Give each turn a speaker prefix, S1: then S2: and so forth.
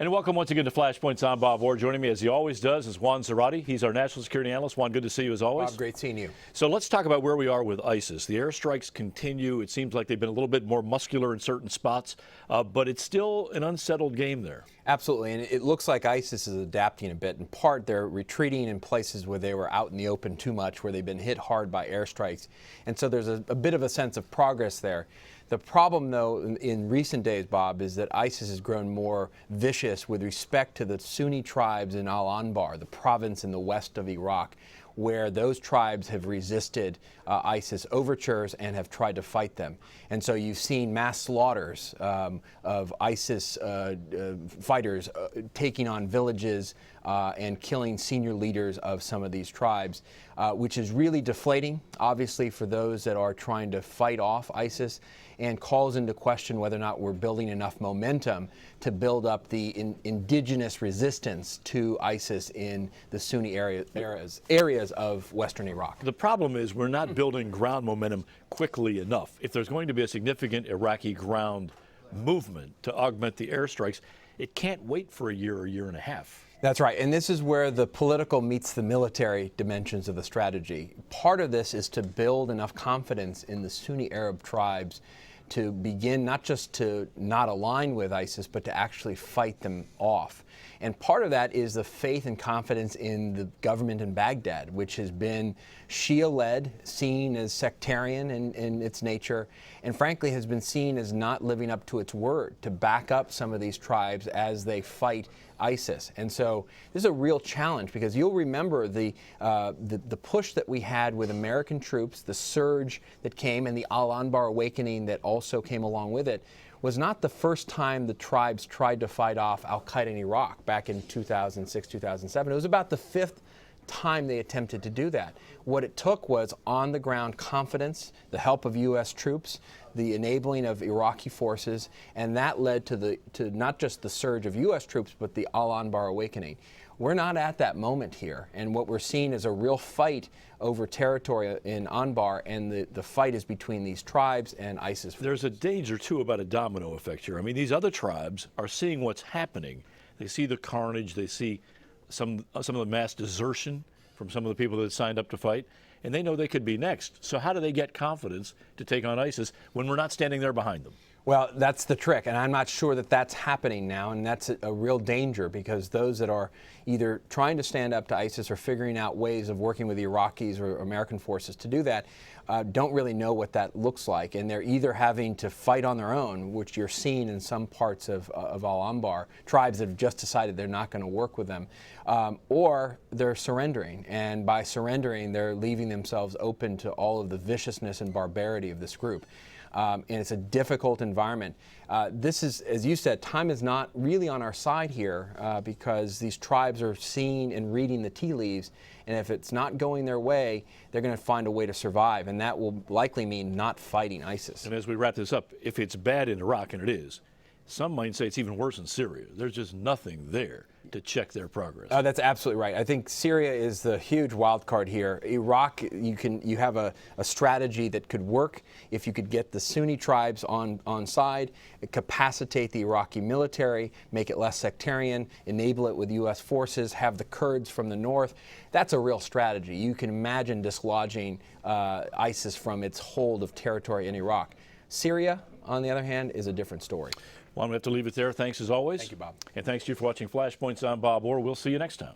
S1: And welcome once again to Flashpoints. I'm Bob Orr. Joining me, as he always does, is Juan Zarate. He's our national security analyst. Juan, good to see you as always.
S2: Bob, great seeing you.
S1: So let's talk about where we are with ISIS. The airstrikes continue. It seems like they've been a little bit more muscular in certain spots, but it's still an unsettled game there.
S2: Absolutely, and it looks like ISIS is adapting a bit. In part, they're retreating in places where they were out in the open too much, where they've been hit hard by airstrikes. And so there's a bit of a sense of progress there. The problem, though, in recent days, Bob, is that ISIS has grown more vicious with respect to the Sunni tribes in Al-Anbar, the province in the west of Iraq, where those tribes have resisted ISIS overtures and have tried to fight them. And so you've seen mass slaughters of ISIS fighters taking on villages and killing senior leaders of some of these tribes, which is really deflating, obviously, for those that are trying to fight off ISIS, and calls into question whether or not we're building enough momentum to build up the indigenous resistance to ISIS in the Sunni areas of western Iraq.
S1: The problem is we're not building ground momentum quickly enough. If there's going to be a significant Iraqi ground movement to augment the airstrikes, it can't wait for a year or year and a half.
S2: That's right, and this is where the political meets the military dimensions of the strategy. Part of this is to build enough confidence in the Sunni Arab tribes to begin not just to not align with ISIS, but to actually fight them off. And part of that is the faith and confidence in the government in Baghdad, which has been Shia-led, seen as sectarian in its nature, and frankly has been seen as not living up to its word to back up some of these tribes as they fight ISIS. And so this is a real challenge, because you'll remember the push that we had with American troops, the surge that came, and the Al-Anbar awakening that also came along with it, was not the first time the tribes tried to fight off al-Qaeda in Iraq back in 2006, 2007. It was about the fifth time they attempted to do that. What it took was on-the-ground confidence, the help of U.S. troops, the enabling of Iraqi forces, and that led to not just the surge of U.S. troops, but the Al-Anbar awakening. We're not at that moment here, and what we're seeing is a real fight over territory in Anbar, and the fight is between these tribes and ISIS.
S1: There's a danger, too, about a domino effect here. I mean, these other tribes are seeing what's happening. They see the carnage, they see some of the mass desertion from some of the people that signed up to fight, and they know they could be next. So how do they get confidence to take on ISIS when we're not standing there behind them?
S2: Well, that's the trick, and I'm not sure that that's happening now, and that's a real danger, because those that are either trying to stand up to ISIS or figuring out ways of working with the Iraqis or American forces to do that don't really know what that looks like, and they're either having to fight on their own, which you're seeing in some parts of Al-Anbar, tribes that have just decided they're not going to work with them, or they're surrendering, and by surrendering they're leaving themselves open to all of the viciousness and barbarity of this group. And it's a difficult environment. This is, as you said, time is not really on our side here because these tribes are seeing and reading the tea leaves, and if it's not going their way, they're going to find a way to survive, and that will likely mean not fighting ISIS.
S1: And as we wrap this up, if it's bad in Iraq, and it is, some might say it's even worse in Syria. There's just nothing there to check their progress.
S2: That's absolutely right. I think Syria is the huge wild card here. Iraq, you have a strategy that could work if you could get the Sunni tribes on side, capacitate the Iraqi military, make it less sectarian, enable it with U.S. forces, have the Kurds from the north. That's a real strategy. You can imagine dislodging ISIS from its hold of territory in Iraq. Syria, on the other hand, is a different story.
S1: Juan, we have to leave it there. Thanks as always.
S2: Thank you, Bob.
S1: And thanks to you for watching Flashpoints. I'm Bob Orr. We'll see you next time.